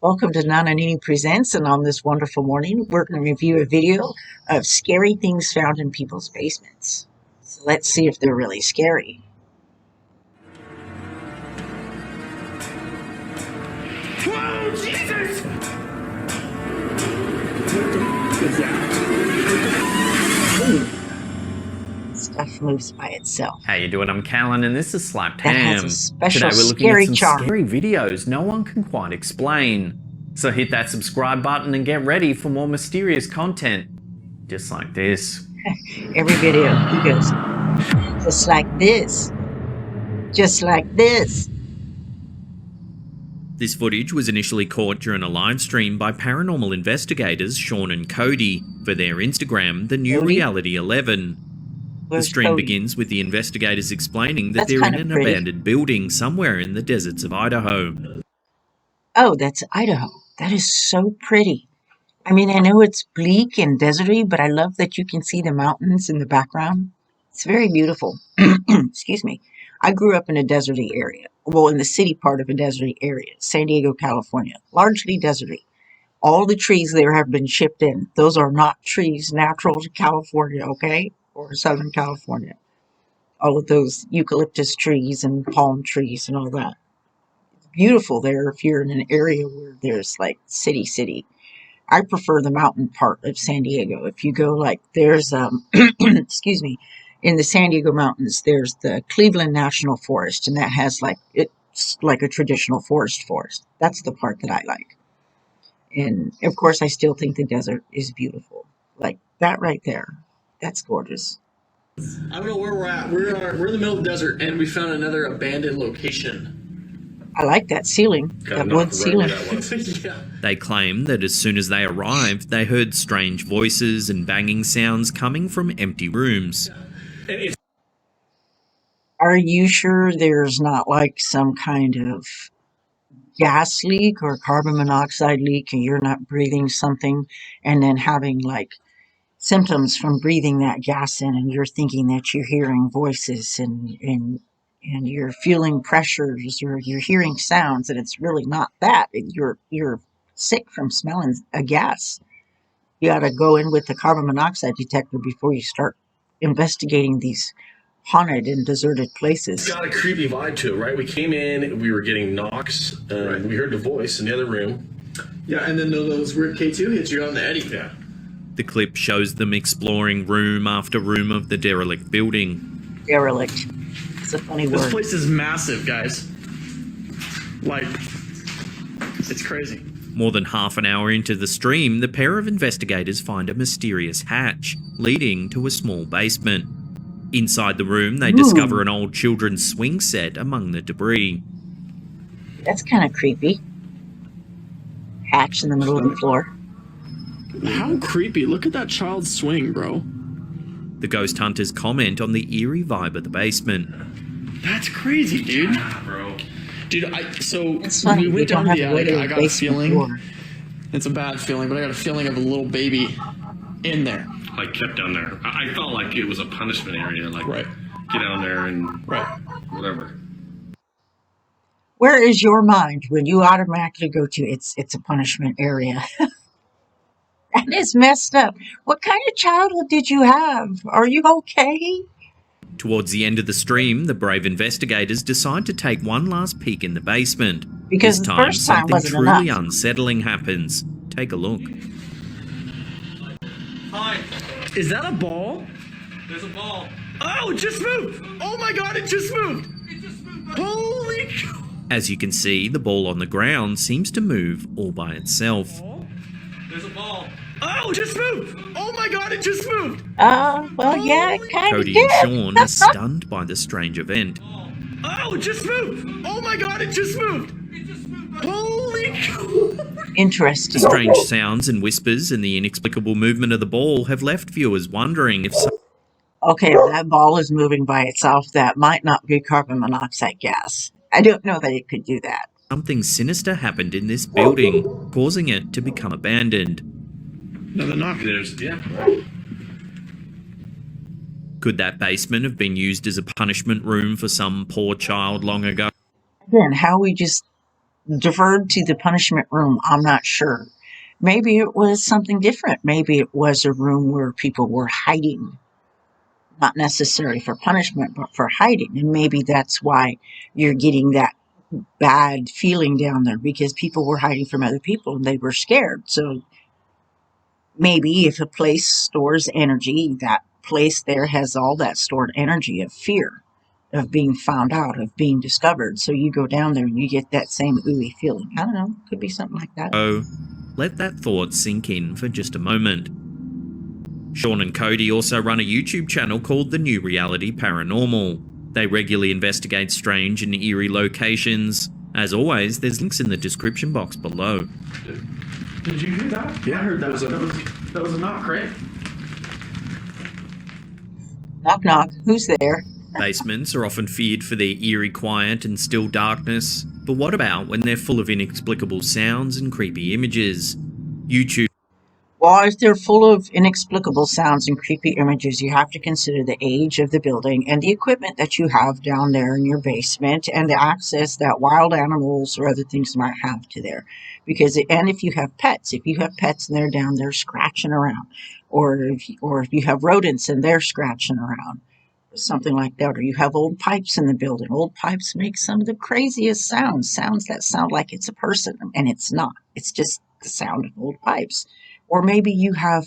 Welcome to Nini Presents, and on this wonderful morning, we're going to review a video of scary things found in people's basements. So let's see if they're really scary. Whoa, Jesus! Stuff moves by itself. How you doing? I'm Callan and this is Slapped That Ham. has a special Today we're looking scary at some charm. scary videos no one can quite explain. So hit that subscribe button and get ready for more mysterious content. Just like this. Every video, he goes, just like this. Just like this. This footage was initially caught during a live stream by paranormal investigators Sean and Cody for their Instagram, The New Cody? Reality 11. Where's The stream Cody? begins with the investigators explaining that That's they're in kind of an pretty. abandoned building somewhere in the deserts of Idaho. Oh, that's Idaho. That is so pretty. I mean, I know it's bleak and deserty, but I love that you can see the mountains in the background. It's very beautiful. Excuse me. I grew up in a deserty area. Well, in the city part of a deserty area, San Diego, California. Largely deserty. All the trees there have been shipped in. Those are not trees natural to California, okay? Or Southern California. All of those eucalyptus trees and palm trees and all that. It's beautiful there if you're in an area where there's like city. I prefer the mountain part of San Diego. If you go like there's excuse me, in the San Diego mountains, there's the Cleveland National Forest, and that has like it's like a traditional forest. That's the part that I like. And of course, I still think the desert is beautiful. Like that right there. That's gorgeous. I don't know where we're at. We're in the middle of the desert, and we found another abandoned location. I like that ceiling, that wood ceiling. Yeah. They claim that as soon as they arrived, they heard strange voices and banging sounds coming from empty rooms. Are you sure there's not like some kind of gas leak or carbon monoxide leak and you're not breathing something and then having like symptoms from breathing that gas in and you're thinking that you're hearing voices and you're feeling pressures or you're hearing sounds and it's really not that. You're sick from smelling a gas. You got to go in with the carbon monoxide detector before you start investigating these haunted and deserted places. It's got a creepy vibe to it, right? We came in, we were getting knocks, and we heard the voice in the other room. Yeah, and then those weird K2 hits you on the eddy. Yeah. The clip shows them exploring room after room of the derelict building. Derelict. It's a funny word. This place is massive, guys. Like, it's crazy. More than half an hour into the stream, the pair of investigators find a mysterious hatch leading to a small basement. Inside the room, they discover an old children's swing set among the debris. That's kind of creepy. Hatch in the middle of the floor. How creepy. Look at that child's swing, bro. The ghost hunters comment on the eerie vibe of the basement. That's crazy, dude. Yeah, bro. Dude, It's funny, we we went don't down to have the to go attic. to I the got a basement feeling. floor. It's a bad feeling, but I got a feeling of a little baby in there. Like kept down there. I felt like it was a punishment area. Like Right. get down there and Right. whatever. Where is your mind when you automatically go to it's a punishment area? That is messed up. What kind of childhood did you have? Are you okay? Towards the end of the stream, the brave investigators decide to take one last peek in the basement. Because this the time, first time something wasn't truly enough. unsettling happens. Take a look. Hi. Is that a ball? There's a ball. Oh, it just moved. Oh my god, it just moved. Holy cow. As you can see, the ball on the ground seems to move all by itself. There's a ball. Oh, it just moved. Oh my god, it just moved. Well, yeah, it kind of Cody did. and Sean are stunned by the strange event. Oh, it just moved. Oh my god, it just moved. Holy cow. Interesting. The strange sounds and whispers and the inexplicable movement of the ball have left viewers wondering if Okay, if that ball is moving by itself, that might not be carbon monoxide gas. I don't know that it could do that. something sinister happened in this building, causing it to become abandoned. Another knock. Yeah. Could that basement have been used as a punishment room for some poor child long ago? Again, how we just deferred to the punishment room, I'm not sure. Maybe it was something different. Maybe it was a room where people were hiding, not necessarily for punishment, but for hiding. And maybe that's why you're getting that bad feeling down there, because people were hiding from other people and they were scared. So maybe if a place stores energy, that place there has all that stored energy of fear, of being found out, of being discovered. So you go down there and you get that same ooey feeling. I don't know, could be something like that. So, let that thought sink in for just a moment. Sean and Cody also run a YouTube channel called The New Reality Paranormal. They regularly investigate strange and eerie locations. As always, there's links in the description box below. Did you hear that? Yeah, I heard that. That was a knock, right? Knock, knock. Who's there? Basements are often feared for their eerie quiet and still darkness, but what about when they're full of inexplicable sounds and creepy images? YouTube Well, if they're full of inexplicable sounds and creepy images, you have to consider the age of the building and the equipment that you have down there in your basement and the access that wild animals or other things might have to there. And if you have pets and they're down there scratching around, or if you have rodents and they're scratching around, something like that, or you have old pipes in the building. Old pipes make some of the craziest sounds that sound like it's a person, and it's not. It's just the sound of old pipes. Or maybe you have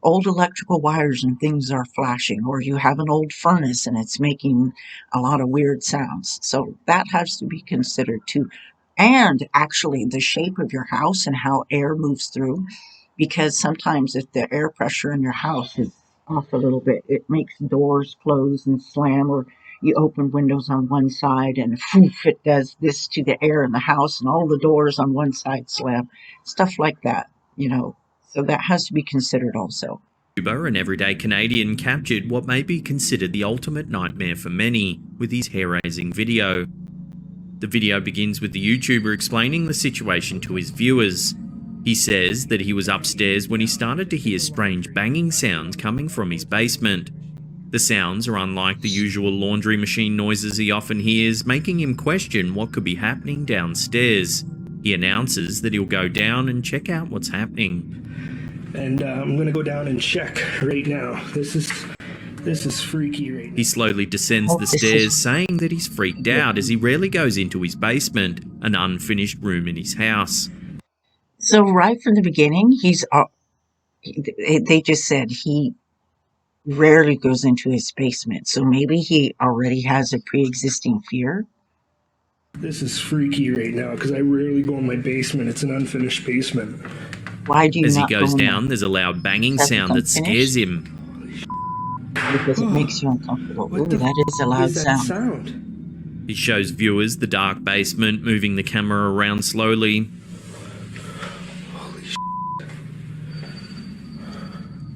old electrical wires and things are flashing, or you have an old furnace and it's making a lot of weird sounds. So that has to be considered too. And actually the shape of your house and how air moves through, because sometimes if the air pressure in your house is off a little bit, it makes doors close and slam, or you open windows on one side and poof, it does this to the air in the house and all the doors on one side slam. Stuff like that. So that has to be considered also. YouTuber and everyday Canadian captured what may be considered the ultimate nightmare for many with his hair-raising video. The video begins with the YouTuber explaining the situation to his viewers. He says that he was upstairs when he started to hear strange banging sounds coming from his basement. The sounds are unlike the usual laundry machine noises he often hears, making him question what could be happening downstairs. He announces that he'll go down and check out what's happening. And I'm gonna go down and check right now. This is freaky right now. He slowly descends the stairs, saying that he's freaked out as he rarely goes into his basement, an unfinished room in his house. So right from the beginning, they just said he rarely goes into his basement. So maybe he already has a pre-existing fear. This is freaky right now because I rarely go in my basement. It's an unfinished basement. Why do you As he not goes go in down, there's a loud banging sound that scares him. Because it makes you uncomfortable. Ooh, that is a loud sound. He shows viewers the dark basement, moving the camera around slowly.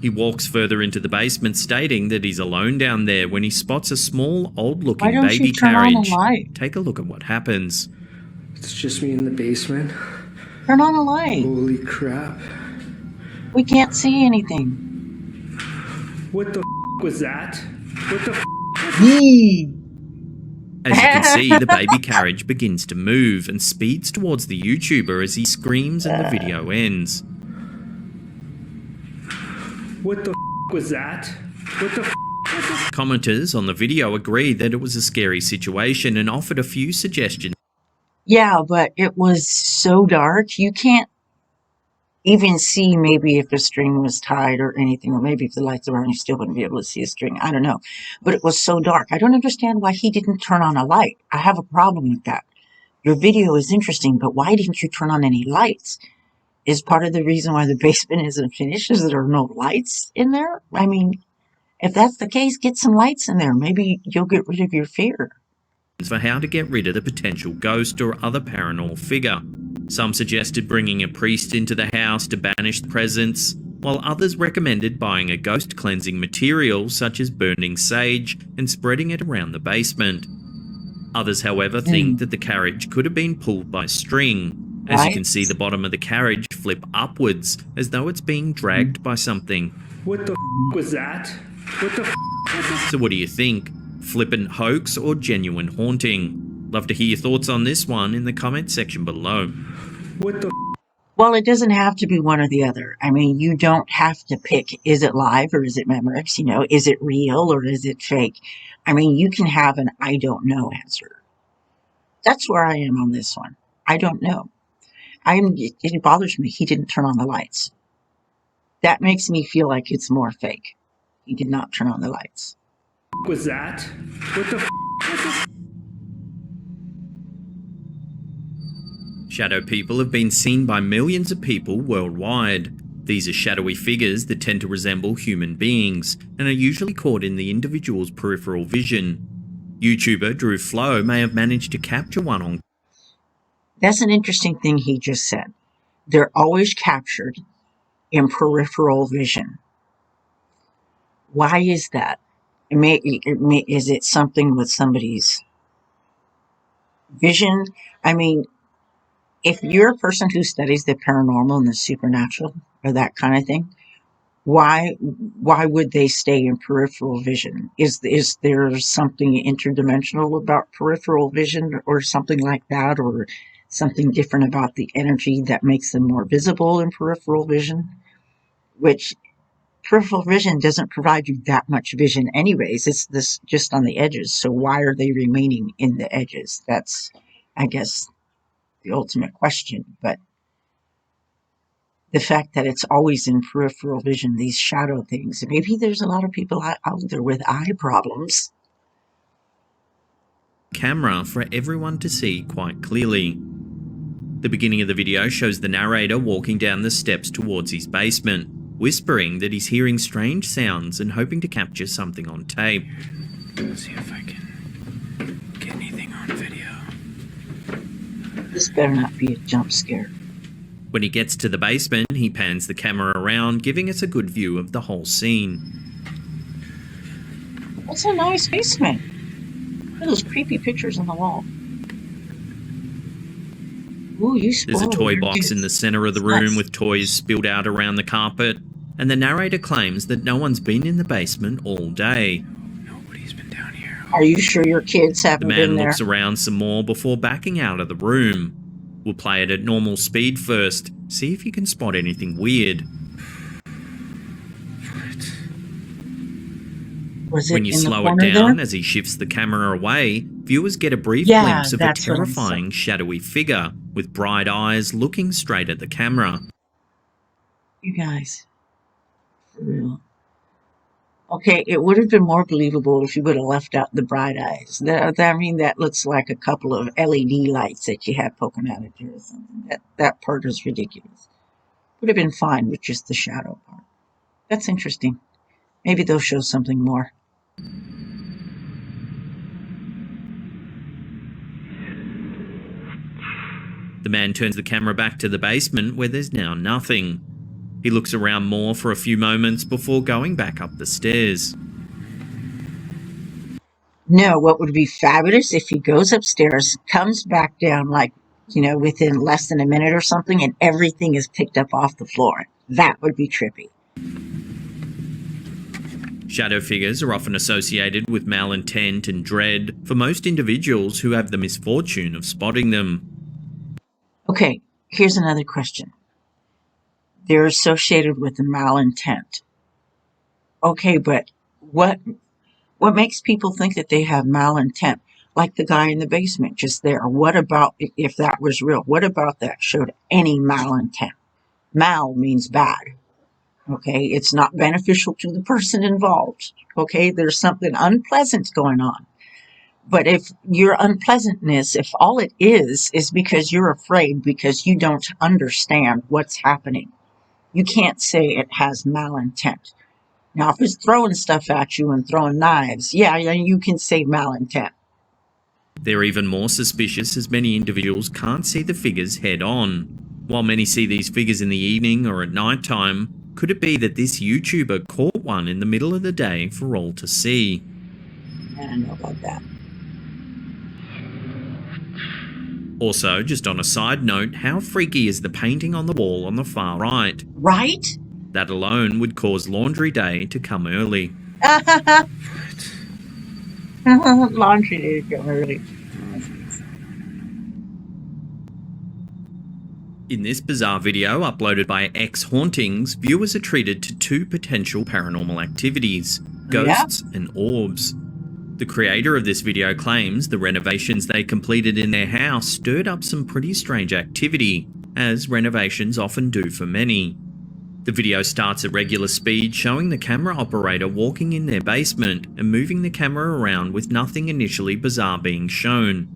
He walks further into the basement, stating that he's alone down there when he spots a small, old-looking baby carriage. Take a look at what happens. It's just me in the basement. Turn on a light. Holy crap. We can't see anything. What the was that? What the As you can see, the baby carriage begins to move and speeds towards the YouTuber as he screams and the video ends. What the was that? What the Commenters on the video agreed that it was a scary situation and offered a few suggestions. Yeah, but it was so dark, you can't even see maybe if the string was tied or anything, or maybe if the lights were on, you still wouldn't be able to see a string. I don't know. But it was so dark. I don't understand why he didn't turn on a light. I have a problem with that. Your video is interesting, but why didn't you turn on any lights? Is part of the reason why the basement isn't finished is there are no lights in there? I mean, if that's the case, get some lights in there. Maybe you'll get rid of your fear. For how to get rid of the potential ghost or other paranormal figure. Some suggested bringing a priest into the house to banish the presence, while others recommended buying a ghost cleansing material such as burning sage and spreading it around the basement. Others, however, think that the carriage could have been pulled by string, as you can see the bottom of the carriage flip upwards as though it's being dragged by something. What the was that? What the So what do you think? Flippant hoax or genuine haunting? Love to hear your thoughts on this one in the comment section below. What the? Well, it doesn't have to be one or the other. I mean, you don't have to pick, is it live or is it Memorex? You know, is it real or is it fake? I mean, you can have an I don't know answer. That's where I am on this one. I don't know. It bothers me. He didn't turn on the lights. That makes me feel like it's more fake. He did not turn on the lights. Was that? What the? Shadow people have been seen by millions of people worldwide. These are shadowy figures that tend to resemble human beings and are usually caught in the individual's peripheral vision. YouTuber Drew Flo may have managed to capture one on. That's an interesting thing he just said. They're always captured in peripheral vision. Why is that? Is it something with somebody's vision? I mean, if you're a person who studies the paranormal and the supernatural or that kind of thing, why would they stay in peripheral vision? Is there something interdimensional about peripheral vision or something like that, or something different about the energy that makes them more visible in peripheral vision? Which peripheral vision doesn't provide you that much vision anyways. It's this just on the edges. So why are they remaining in the edges? That's, I guess, the ultimate question. But the fact that it's always in peripheral vision, these shadow things, maybe there's a lot of people out there with eye problems. Camera for everyone to see quite clearly. The beginning of the video shows the narrator walking down the steps towards his basement, whispering that he's hearing strange sounds and hoping to capture something on tape. Let's see if I can get anything on video. This better not be a jump scare. When he gets to the basement, he pans the camera around, giving us a good view of the whole scene. That's a nice basement. Look at those creepy pictures on the wall. Ooh, There's a toy box in the center of the room with toys spilled out around the carpet, and the narrator claims that no one's been in the basement all day. Nobody's been down here. Are you sure your kids haven't The been man there? looks around some more before backing out of the room. We'll play it at normal speed first, see if you can spot anything weird. When you slow it down as he shifts the camera away, viewers get a brief glimpse of a terrifying shadowy figure with bright eyes looking straight at the camera. You guys, for real. Okay, it would have been more believable if you would have left out the bright eyes. I mean, that looks like a couple of LED lights that you have poking out of you or something. That part is ridiculous. Would have been fine with just the shadow part. That's interesting. Maybe they'll show something more. The man turns the camera back to the basement where there's now nothing. He looks around more for a few moments before going back up the stairs. No, what would be fabulous if he goes upstairs, comes back down like, within less than a minute or something, and everything is picked up off the floor. That would be trippy. Shadow figures are often associated with malintent and dread for most individuals who have the misfortune of spotting them. Okay, here's another question. They're associated with the malintent. Okay, but what makes people think that they have malintent? Like the guy in the basement just there. What about, if that was real, what about that showed any malintent? Mal means bad. Okay, it's not beneficial to the person involved. Okay, there's something unpleasant going on. But if your unpleasantness, if all it is because you're afraid because you don't understand what's happening, you can't say it has malintent. Now, if it's throwing stuff at you and throwing knives, yeah, you can say malintent. They're even more suspicious as many individuals can't see the figures head on. While many see these figures in the evening or at night time, could it be that this YouTuber caught one in the middle of the day for all to see? I don't know about that. Also, just on a side note, how freaky is the painting on the wall on the far right? Right? That alone would cause laundry day to come early. Laundry day to come early. In this bizarre video uploaded by X Hauntings, viewers are treated to two potential paranormal activities: ghosts and orbs. The creator of this video claims the renovations they completed in their house stirred up some pretty strange activity, as renovations often do for many. The video starts at regular speed, showing the camera operator walking in their basement and moving the camera around with nothing initially bizarre being shown.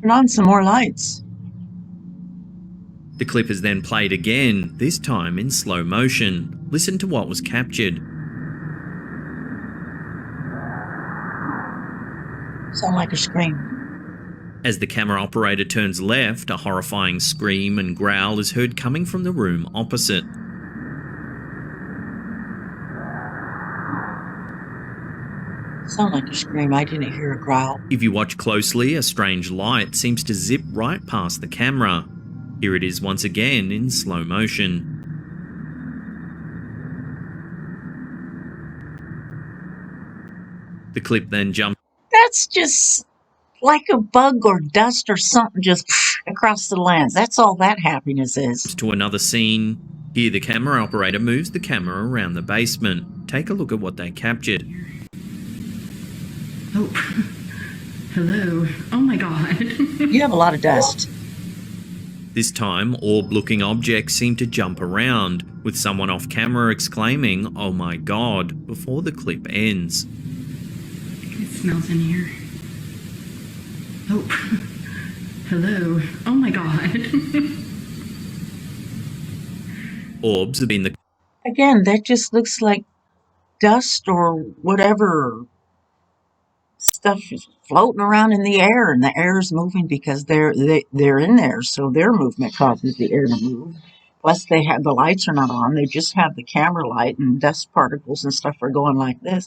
Turn on some more lights. The clip is then played again, this time in slow motion. Listen to what was captured. Sound like a scream. As the camera operator turns left, a horrifying scream and growl is heard coming from the room opposite. Sound like a scream. I didn't hear a growl. If you watch closely, a strange light seems to zip right past the camera. Here it is once again in slow motion. The clip then jumps That's just like a bug or dust or something just across the lens. That's all that happiness is. to another scene. Here the camera operator moves the camera around the basement. Take a look at what they captured. Oh, hello. Oh my god. You have a lot of dust. This time, orb-looking objects seem to jump around, with someone off camera exclaiming, "Oh my god," before the clip ends. It smells in here. Oh, hello. Oh my god. Orbs have been the Again, that just looks like dust or whatever stuff is floating around in the air, and the air is moving because they're in there, so their movement causes the air to move. Plus, they have the lights are not on; they just have the camera light, and dust particles and stuff are going like this.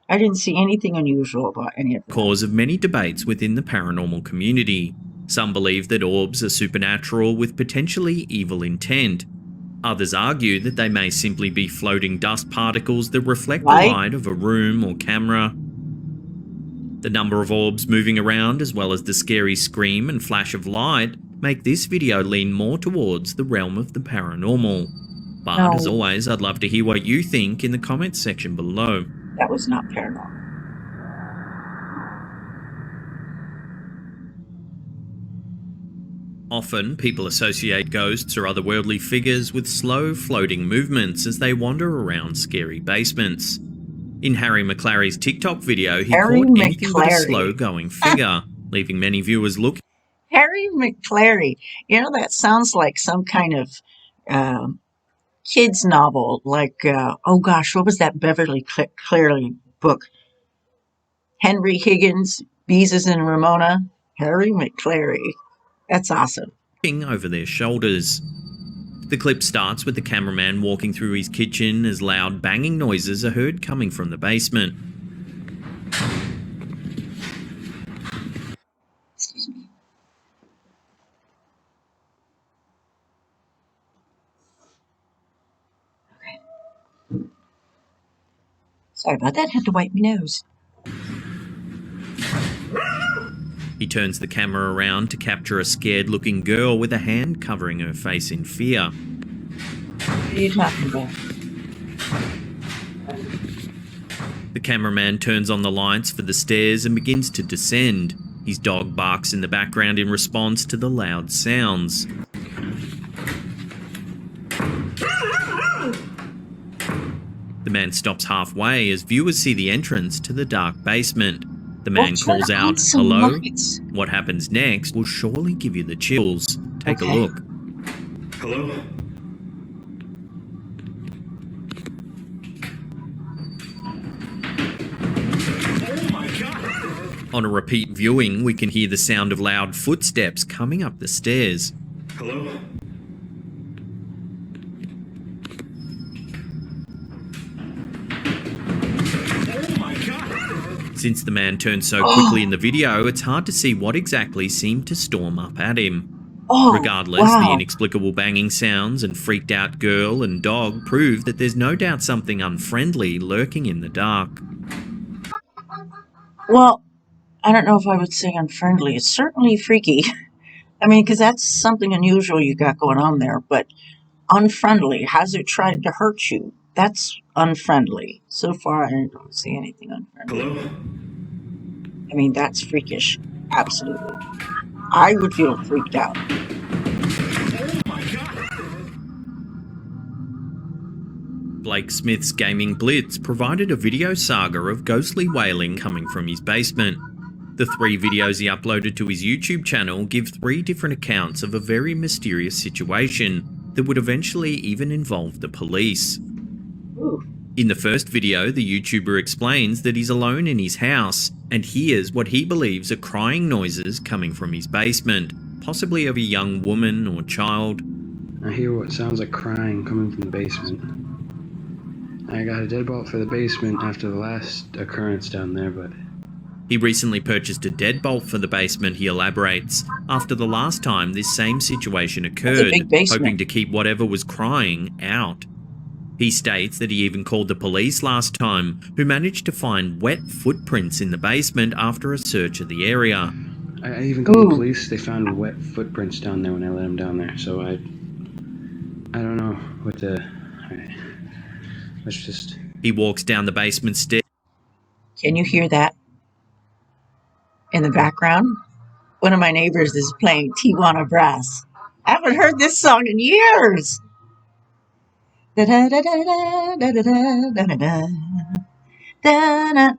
I didn't see anything unusual about any of that. cause of many debates within the paranormal community. Some believe that orbs are supernatural with potentially evil intent. Others argue that they may simply be floating dust particles that reflect the light of a room or camera. The number of orbs moving around, as well as the scary scream and flash of light, make this video lean more towards the realm of the paranormal. But as always, I'd love to hear what you think in the comments section below. That was not paranormal. Often, people associate ghosts or otherworldly figures with slow, floating movements as they wander around scary basements. In Harry McClary's TikTok video, he caught anything but a slow-going figure, leaving many viewers looking. Harry McClary. You know, that sounds like some kind of kids novel, like, oh gosh, what was that Beverly Cleary book? Henry Higgins, Beezus and Ramona. Harry McClary. That's awesome. Over their shoulders. The clip starts with the cameraman walking through his kitchen as loud banging noises are heard coming from the basement. Excuse me. Okay. Sorry about that. Had to wipe my nose. He turns the camera around to capture a scared-looking girl with a hand covering her face in fear. What are you talking about? The cameraman turns on the lights for the stairs and begins to descend. His dog barks in the background in response to the loud sounds. The man stops halfway as viewers see the entrance to the dark basement. The man calls out, "Hello?" Lights. What happens next will surely give you the chills. Take a look. Hello? Oh my god! On a repeat viewing, we can hear the sound of loud footsteps coming up the stairs. Hello? Since the man turned so quickly in the video, it's hard to see what exactly seemed to storm up at him. Regardless, the inexplicable banging sounds and freaked out girl and dog prove that there's no doubt something unfriendly lurking in the dark. Well, I don't know if I would say unfriendly. It's certainly freaky. I mean, because that's something unusual you got going on there, but unfriendly. Has it tried to hurt you? That's unfriendly. So far, I don't see anything unfriendly. Hello? I mean, that's freakish. Absolutely. I would feel freaked out. Blake Smith's Gaming Blitz provided a video saga of ghostly wailing coming from his basement. The 3 videos he uploaded to his YouTube channel give 3 different accounts of a very mysterious situation that would eventually even involve the police. Ooh. In the first video, the YouTuber explains that he's alone in his house and hears what he believes are crying noises coming from his basement, possibly of a young woman or child. I hear what sounds like crying coming from the basement. I got a deadbolt for the basement after the last occurrence down there, but He recently purchased a deadbolt for the basement, he elaborates, after the last time this same situation occurred, big basement. hoping to keep whatever was crying out. He states that he even called the police last time, who managed to find wet footprints in the basement after a search of the area. I even called Ooh. the police. They found wet footprints down there when I let them down there, so I don't know what to... Alright. Let's just... He walks down the basement stairs. Can you hear that? In the background? One of my neighbors is playing Tijuana Brass. I haven't heard this song in years. Da da da da da da da da da da da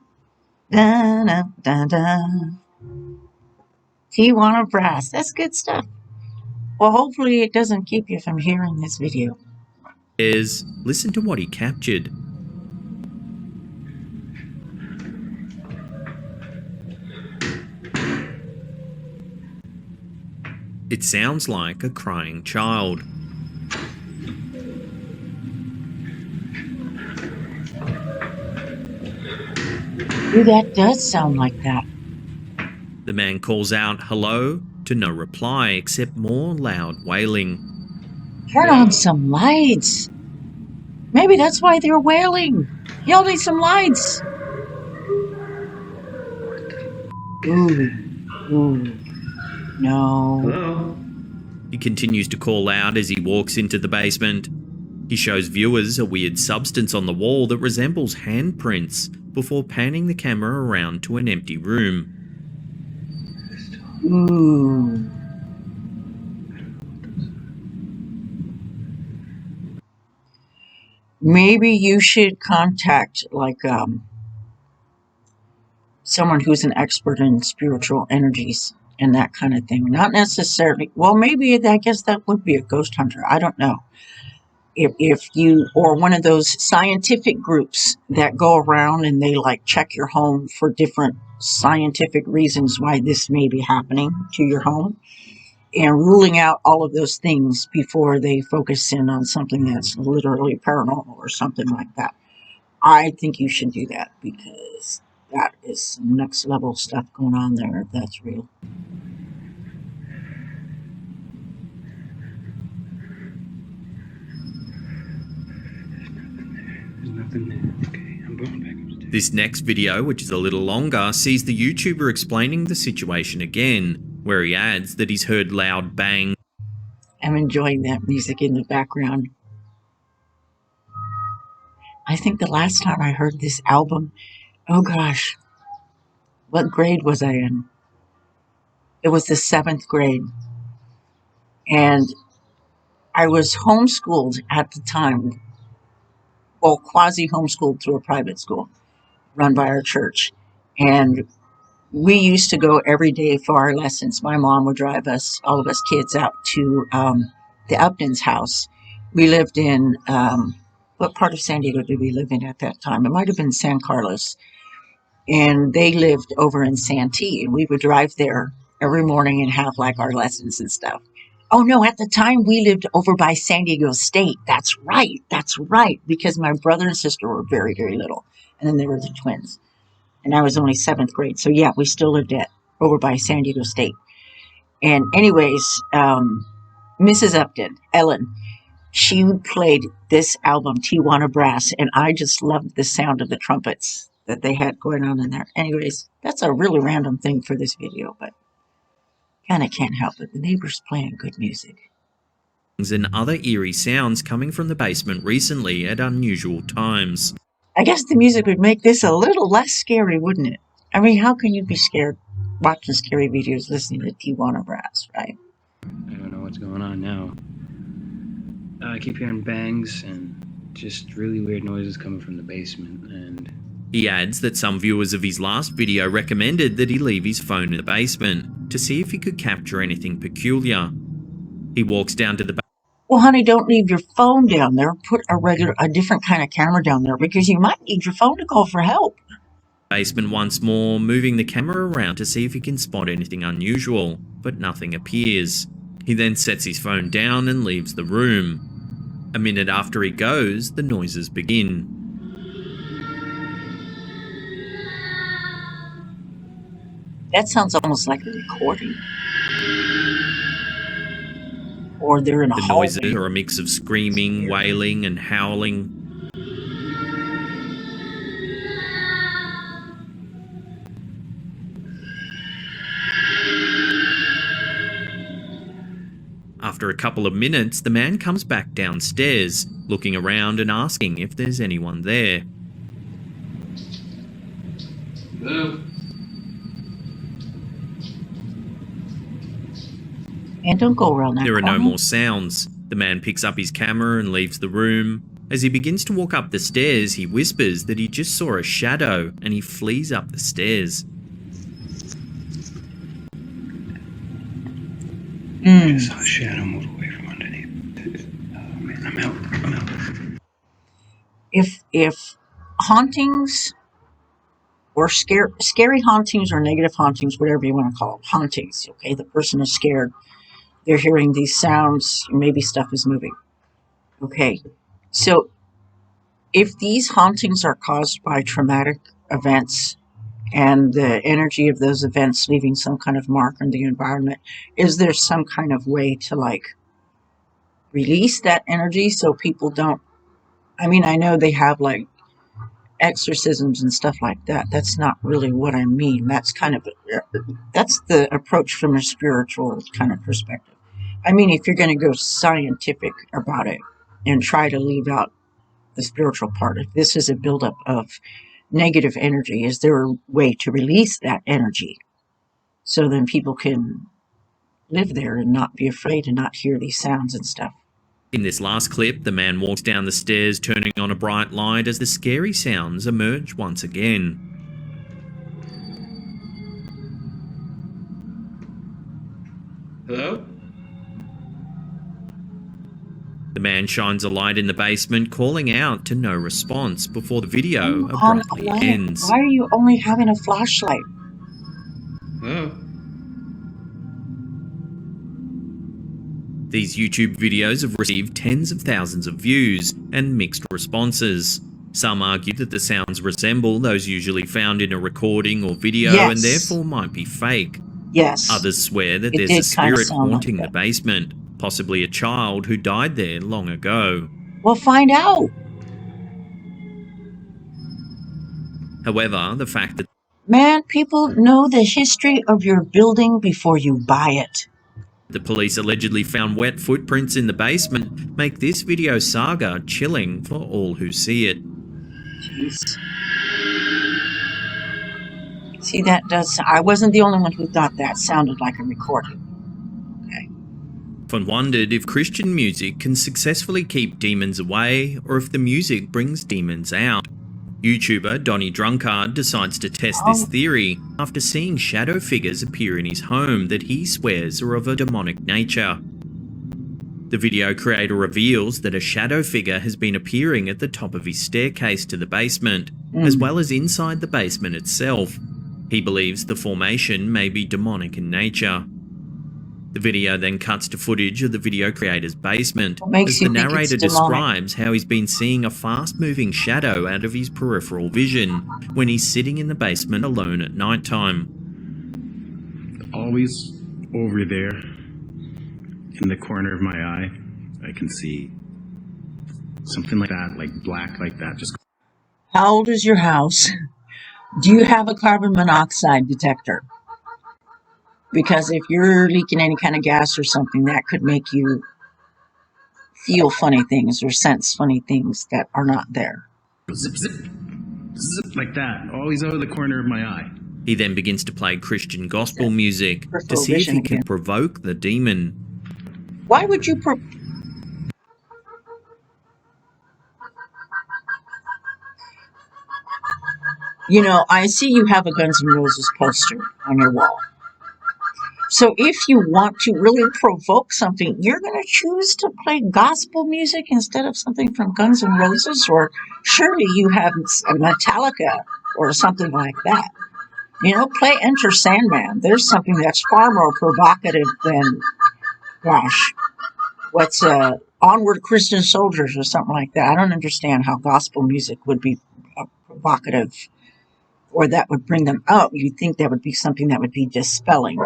da da da da. Tijuana Brass. That's good stuff. Well, hopefully it doesn't keep you from hearing this video. Listen to what he captured. It sounds like a crying child. Ooh, that does sound like that. The man calls out hello to no reply except more loud wailing. Turn on some lights. Maybe that's why they're wailing. Y'all need some lights. Ooh. Ooh. No. Hello? He continues to call out as he walks into the basement. He shows viewers a weird substance on the wall that resembles handprints before panning the camera around to an empty room. Ooh. Maybe you should contact someone who's an expert in spiritual energies and that kind of thing. Not necessarily, well, maybe I guess that would be a ghost hunter. I don't know. If you, or one of those scientific groups that go around and they like check your home for different scientific reasons why this may be happening to your home, and ruling out all of those things before they focus in on something that's literally paranormal or something like that. I think you should do that because that is some next level stuff going on there if that's real. There's nothing there. Okay, I'm going back upstairs. This next video, which is a little longer, sees the YouTuber explaining the situation again, where he adds that he's heard loud bang. I'm enjoying that music in the background. I think the last time I heard this album, oh gosh, what grade was I in? It was the 7th grade. And I was homeschooled at the time. Well, quasi-homeschooled through a private school run by our church. And we used to go every day for our lessons. My mom would drive us, all of us kids, out to the Upton's house. We lived in, what part of San Diego did we live in at that time? It might have been San Carlos. And they lived over in Santee. And we would drive there every morning and have like our lessons and stuff. Oh no, at the time we lived over by San Diego State. That's right. Because my brother and sister were very, very little. And then there were the twins. And I was only 7th grade. So yeah, we still lived over by San Diego State. And anyways, Mrs. Upton, Ellen, she played this album, Tijuana Brass, and I just loved the sound of the trumpets that they had going on in there. Anyways, that's a really random thing for this video, but And I can't help it. The neighbor's playing good music. And other eerie sounds coming from the basement recently at unusual times. I guess the music would make this a little less scary, wouldn't it? I mean, how can you be scared watching scary videos listening to Tijuana Brass, right? I don't know what's going on now. I keep hearing bangs and just really weird noises coming from the basement, and He adds that some viewers of his last video recommended that he leave his phone in the basement to see if he could capture anything peculiar. He walks down to the Well, honey, don't leave your phone down there. Put a different kind of camera down there because you might need your phone to call for help. basement once more, moving the camera around to see if he can spot anything unusual, but nothing appears. He then sets his phone down and leaves the room. A minute after he goes, the noises begin. That sounds almost like a recording. Or they're in a The hallway. noises are a mix of screaming, wailing, and howling. After a couple of minutes, the man comes back downstairs, looking around and asking if there's anyone there. Hello? And don't go around that There are no corner. more sounds. The man picks up his camera and leaves the room. As he begins to walk up the stairs, he whispers that he just saw a shadow and he flees up the stairs. I just saw a shadow move away from underneath. Oh man, I'm out. If hauntings or scary hauntings or negative hauntings, whatever you want to call them, hauntings, okay, the person is scared, they're hearing these sounds, maybe stuff is moving. Okay, so if these hauntings are caused by traumatic events and the energy of those events leaving some kind of mark on the environment, is there some kind of way to like release that energy so people don't? I mean, I know they have like exorcisms and stuff like that. That's not really what I mean. That's that's the approach from a spiritual kind of perspective. I mean, if you're going to go scientific about it and try to leave out the spiritual part, if this is a buildup of negative energy, is there a way to release that energy so then people can live there and not be afraid and not hear these sounds and stuff? In this last clip, the man walks down the stairs, turning on a bright light as the scary sounds emerge once again. Hello? The man shines a light in the basement, calling out to no response before the video Why abruptly ends. are you only having a flashlight? Hello? These YouTube videos have received tens of thousands of views and mixed responses. Some argue that the sounds resemble those usually found in a recording or video and Yes. therefore might be fake. Yes. Others swear that It there's did a kinda spirit sound like haunting the that. basement, possibly a child who died there long ago. Well, find out. However, the fact that Man, people know the history of your building before you buy it. the police allegedly found wet footprints in the basement make this video saga chilling for all who see it. Jeez. See, that does. I wasn't the only one who thought that sounded like a recording. Okay. Often wondered if Christian music can successfully keep demons away or if the music brings demons out. YouTuber Donnie Drunkard decides to test this theory after seeing shadow figures appear in his home that he swears are of a demonic nature. The video creator reveals that a shadow figure has been appearing at the top of his staircase to the basement, as well as inside the basement itself. He believes the formation may be demonic in nature. The video then cuts to footage of the video creator's basement, What makes as you the think it's narrator demonic? describes how he's been seeing a fast-moving shadow out of his peripheral vision when he's sitting in the basement alone at nighttime. Always over there in the corner of my eye, I can see something like that, like black like that. Just How old is your house? Do you have a carbon monoxide detector? Because if you're leaking any kind of gas or something, that could make you feel funny things or sense funny things that are not there. Zip, zip, zip, like that, always over the corner of my eye. He then begins to play Christian gospel music to Peripheral see if vision he can again. provoke the demon. Why would you You know, I see you have a Guns N' Roses poster on your wall. So if you want to really provoke something, you're going to choose to play gospel music instead of something from Guns N' Roses? Or surely you have a Metallica or something like that. You know, play Enter Sandman. There's something that's far more provocative than, gosh, what's Onward Christian Soldiers or something like that. I don't understand how gospel music would be provocative or that would bring them out. You'd think that would be something that would be dispelling.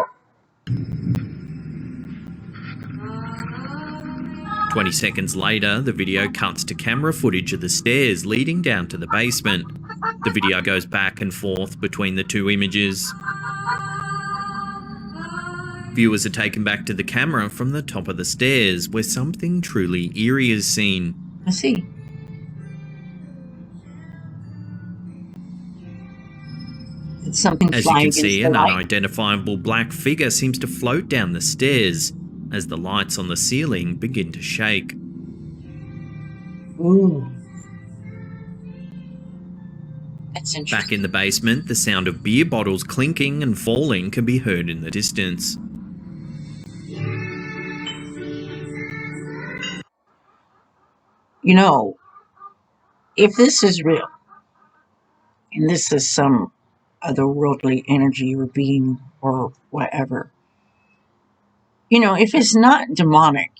20 seconds later, the video cuts to camera footage of the stairs leading down to the basement. The video goes back and forth between the two images. Viewers are taken back to the camera from the top of the stairs, where something truly eerie is seen. I see. It's something As you flying can against see, the an light. unidentifiable black figure seems to float down the stairs as the lights on the ceiling begin to shake. Ooh. That's interesting. Back in the basement, the sound of beer bottles clinking and falling can be heard in the distance. You know, if this is real, and this is some otherworldly energy or being or whatever, you know, if it's not demonic,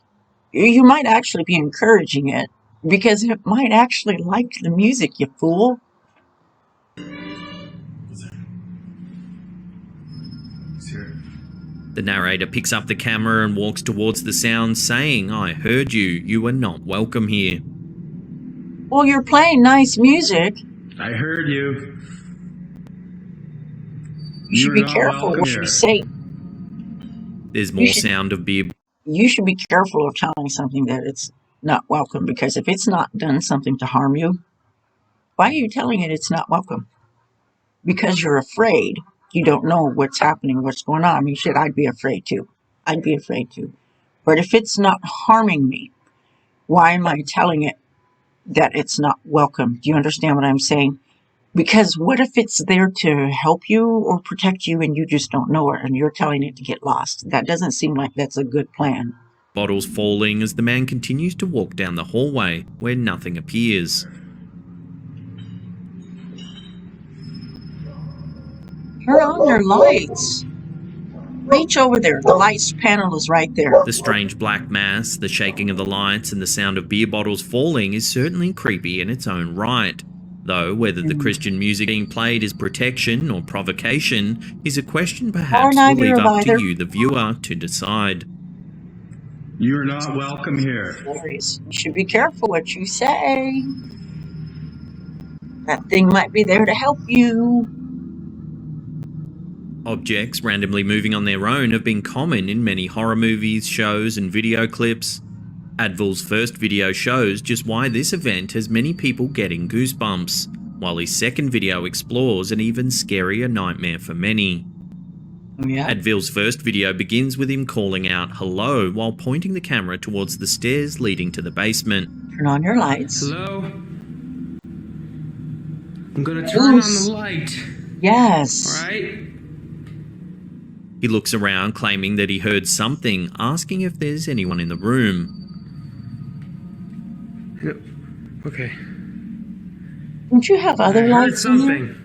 you might actually be encouraging it because it might actually like the music, you fool. The narrator picks up the camera and walks towards the sound, saying, "I heard you. You are not welcome here." Well, you're playing nice music. I heard you. You should You're be not careful welcome what here. you say. There's more should- sound of beer. You should be careful of telling something that it's not welcome, because if it's not done something to harm you, why are you telling it it's not welcome? Because you're afraid. You don't know what's happening, what's going on. I mean, shit, I'd be afraid too. I'd be afraid too. But if it's not harming me, why am I telling it that it's not welcome? Do you understand what I'm saying? Because what if it's there to help you or protect you and you just don't know it and you're telling it to get lost? That doesn't seem like that's a good plan. Bottles falling as the man continues to walk down the hallway where nothing appears. Turn on your lights. Reach over there. The lights panel is right there. The strange black mass, the shaking of the lights, and the sound of beer bottles falling is certainly creepy in its own right. Though whether the Christian music being played is protection or provocation is a question perhaps we'll neither leave of up to either. you, the viewer, to decide. You're not welcome here. Glorious. You should be careful what you say. That thing might be there to help you. Objects randomly moving on their own have been common in many horror movies, shows, and video clips. Advil's first video shows just why this event has many people getting goosebumps, while his second video explores an even scarier nightmare for many. Yeah. Advil's first video begins with him calling out hello while pointing the camera towards the stairs leading to the basement. Turn on your lights. Hello? I'm gonna turn on the light. Yes. Alright? He looks around claiming that he heard something, asking if there's anyone in the room. Okay. Don't you have other I heard lights in there? something.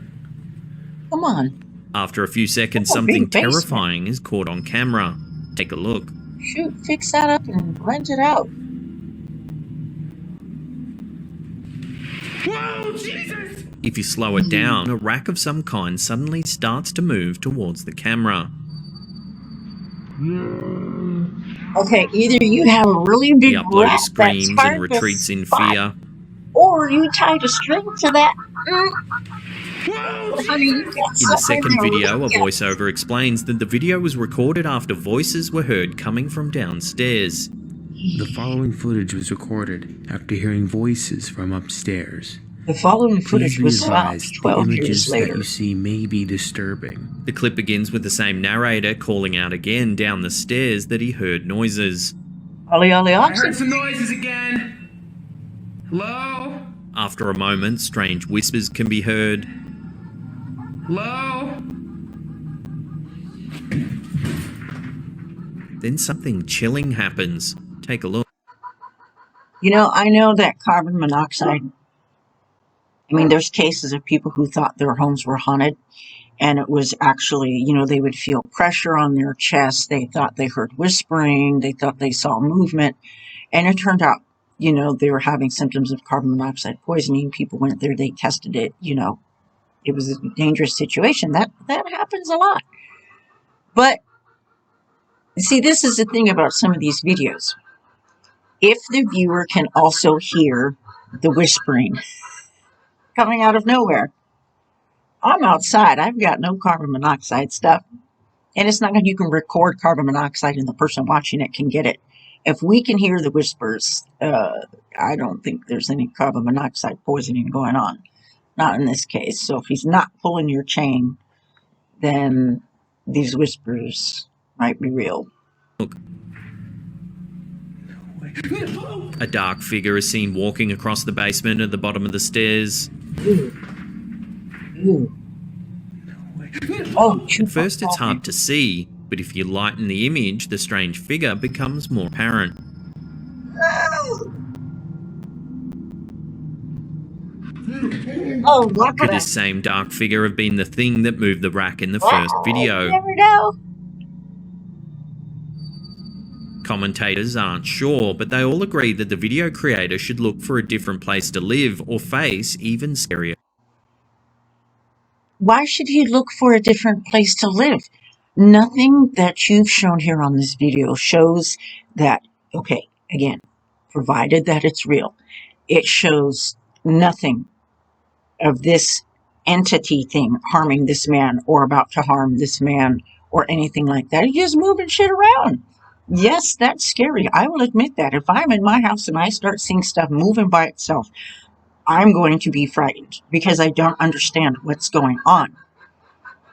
Come on. After a few seconds, Oh, something big basement. terrifying is caught on camera. Take a look. Shoot, fix that up and rent it out. Whoa, Jesus! If you slow it down, a rack of some kind suddenly starts to move towards the camera. Okay, either you have a really big The uploader rat screams that's hard and to retreats in spot, fear. or you tied a string to that. Honey, you got In the something second there. video, a Look at it. voiceover explains that the video was recorded after voices were heard coming from downstairs. The following footage was recorded after hearing voices from upstairs. The following Please footage be was found advised, the 12 years images that later. you see may be disturbing. The clip begins with the same narrator calling out again down the stairs that he heard noises. Ollie, Ollie, I Oxy. heard some noises again. Hello? After a moment, strange whispers can be heard. Hello? Then something chilling happens. Take a look. You know, I know that carbon monoxide, I mean, there's cases of people who thought their homes were haunted, and it was actually, you know, they would feel pressure on their chest. They thought they heard whispering. They thought they saw movement. And it turned out, you know, they were having symptoms of carbon monoxide poisoning. People went there, they tested it, you know. It was a dangerous situation. That happens a lot. But, see, this is the thing about some of these videos. If the viewer can also hear the whispering coming out of nowhere, I'm outside. I've got no carbon monoxide stuff. And it's not like you can record carbon monoxide and the person watching it can get it. If we can hear the whispers, I don't think there's any carbon monoxide poisoning going on. Not in this case. So if he's not pulling your chain, then these whispers might be real. Look. A dark figure is seen walking across the basement at the bottom of the stairs. Ooh. Oh, At first it's hard to see, but if you lighten the image, the strange figure becomes more apparent. Oh, look Could at this that. same dark figure have been the thing that moved the rack in the first You video? never know. Commentators aren't sure, but they all agree that the video creator should look for a different place to live or face even scarier. Why should he look for a different place to live? Nothing that you've shown here on this video shows that, okay, again, provided that it's real, it shows nothing of this entity thing harming this man or about to harm this man or anything like that. He's just moving shit around. Yes, that's scary. I will admit that. If I'm in my house and I start seeing stuff moving by itself, I'm going to be frightened because I don't understand what's going on.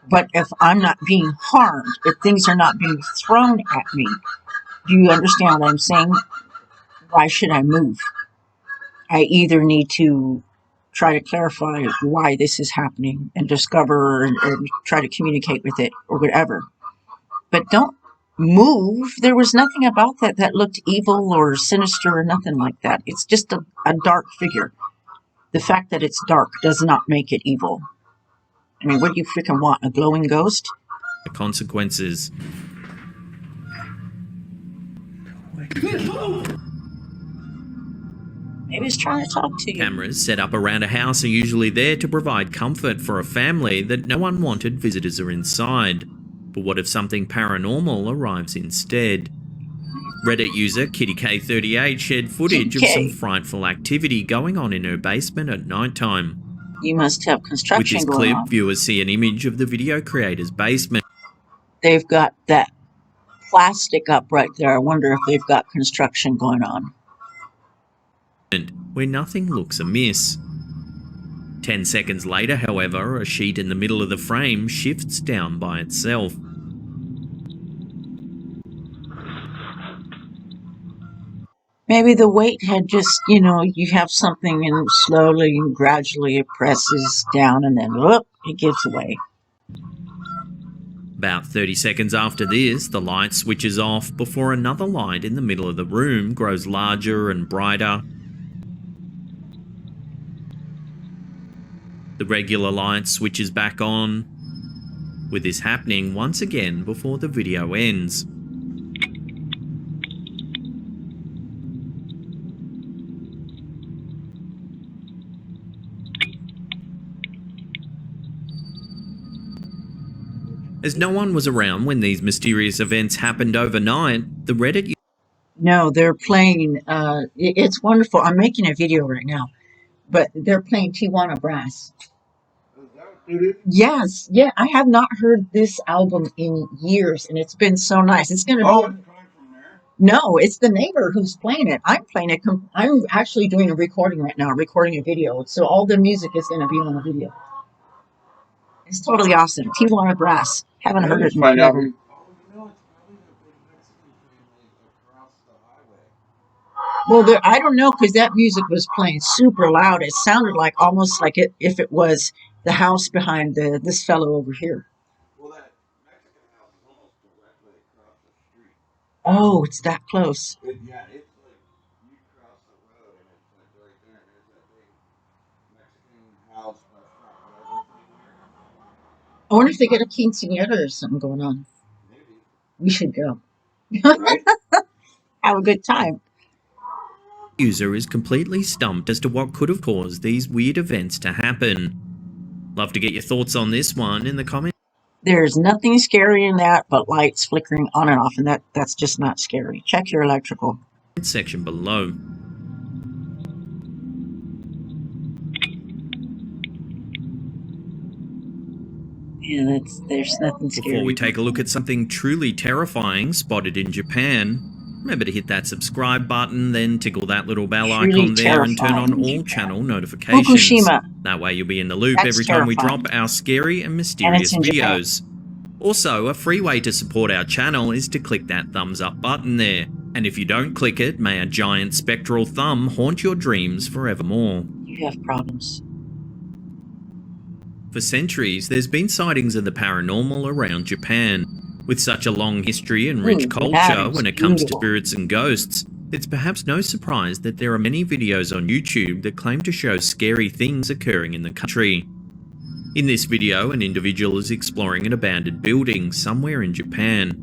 But if I'm not being harmed, if things are not being thrown at me, do you understand what I'm saying? Why should I move? I either need to try to clarify why this is happening and discover or try to communicate with it or whatever. But don't move. There was nothing about that looked evil or sinister or nothing like that. It's just a dark figure. The fact that it's dark does not make it evil. I mean, what do you freaking want? A glowing ghost? The consequences. Maybe he's trying to talk to you. Cameras set up around a house are usually there to provide comfort for a family that no unwanted visitors are inside. But what if something paranormal arrives instead? Reddit user KittyK38 shared footage of some frightful activity going on in her basement at nighttime. You must have With construction this going clip, on. viewers see an image of the video creator's basement. They've got that plastic up right there. I wonder if they've got construction going on. Where nothing looks amiss. 10 seconds later, however, a sheet in the middle of the frame shifts down by itself. Maybe the weight had just, you know, you have something and slowly and gradually it presses down and then, whoop, it gives away. About 30 seconds after this, the light switches off before another light in the middle of the room grows larger and brighter. The regular light switches back on, with this happening once again before the video ends. As no one was around when these mysterious events happened overnight, the Reddit... No, they're playing, it's wonderful. I'm making a video right now, but they're playing Tijuana Brass. Yes, yeah, I have not heard this album in years, and it's been so nice. It's gonna be. No, it's the neighbor who's playing it. I'm playing it. I'm actually doing a recording right now, recording a video. So all the music is going to be on the video. It's totally awesome. Tijuana Brass. Haven't heard it in forever. Well, I don't know because that music was playing super loud. It sounded like almost like it if it was the house behind this fellow over here. Oh, it's that close. I wonder if they get a quinceañera or something going on. We should go. Have a good time. User is completely stumped as to what could have caused these weird events to happen. Love to get your thoughts on this one in the comments. There's nothing scary in that but lights flickering on and off, and that's just not scary. Check your electrical section below. Yeah, there's nothing scary. Before we take a look at something truly terrifying spotted in Japan, remember to hit that subscribe button, then tickle that little bell icon there and turn on all channel notifications. Fukushima. That way you'll be in the loop every time we drop our scary and mysterious videos. Also, a free way to support our channel is to click that thumbs up button there. And if you don't click it, may a giant spectral thumb haunt your dreams forevermore. You have problems. For centuries, there's been sightings of the paranormal around Japan. With such a long history and rich culture when it comes to spirits and ghosts, it's perhaps no surprise that there are many videos on YouTube that claim to show scary things occurring in the country. In this video, an individual is exploring an abandoned building somewhere in Japan.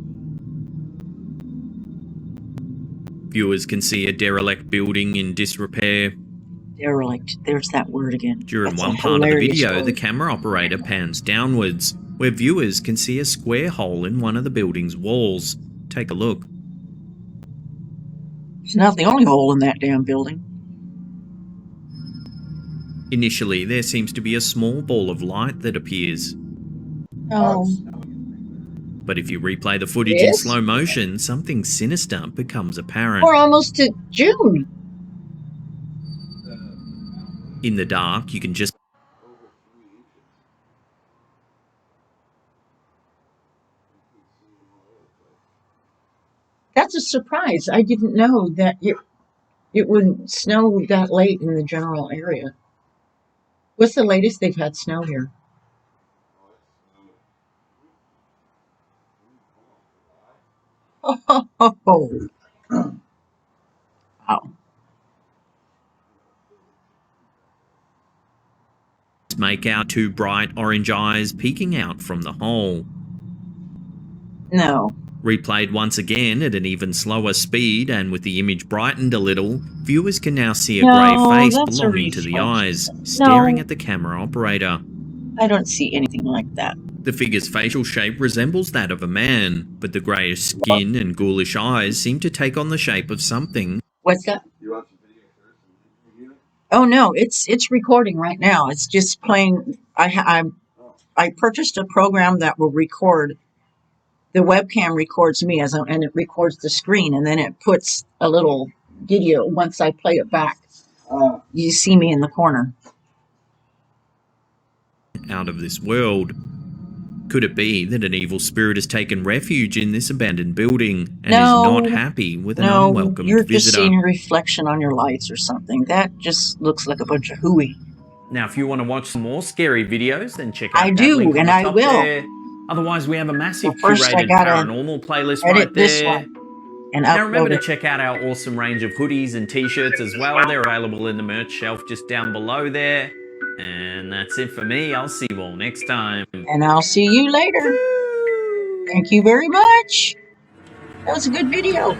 Viewers can see a derelict building in disrepair. Derelict, there's that word again. During one part of the video, the camera operator pans downwards, where viewers can see a square hole in one of the building's walls. Take a look. It's not the only hole in that damn building. Initially, there seems to be a small ball of light that appears. Oh. But if you replay the footage in slow motion, something sinister becomes apparent. We're almost to June. In the dark, you can just... That's a surprise. I didn't know that it would snow that late in the general area. What's the latest they've had snow here? Oh. Wow. Make out two bright orange eyes peeking out from the hole. No. Replayed once again at an even slower speed and with the image brightened a little, viewers can now see a grey face belonging to the eyes, staring at the camera operator. I don't see anything like that. The figure's facial shape resembles that of a man, but the greyish skin and ghoulish eyes seem to take on the shape of something. What's that? Oh no, it's recording right now. It's just playing. I purchased a program that will record. The webcam records me and it records the screen, and then it puts a little video. Once I play it back, you see me in the corner. Out of this world. Could it be that an evil spirit has taken refuge in this abandoned building and is not happy with an unwelcome you're visitor? Just seeing a reflection on your lights or something. That just looks like a bunch of hooey. Now, if you want to watch some more scary videos, then check out I that do, link on and the I top will. there. Otherwise, we have a massive first I curated gotta paranormal playlist edit right this there. one and now remember upload to check out our awesome range of hoodies and t-shirts as well. They're available in the merch shelf just down below there. And that's it for me. I'll see you all next time. And I'll see you later. Thank you very much. That was a good video.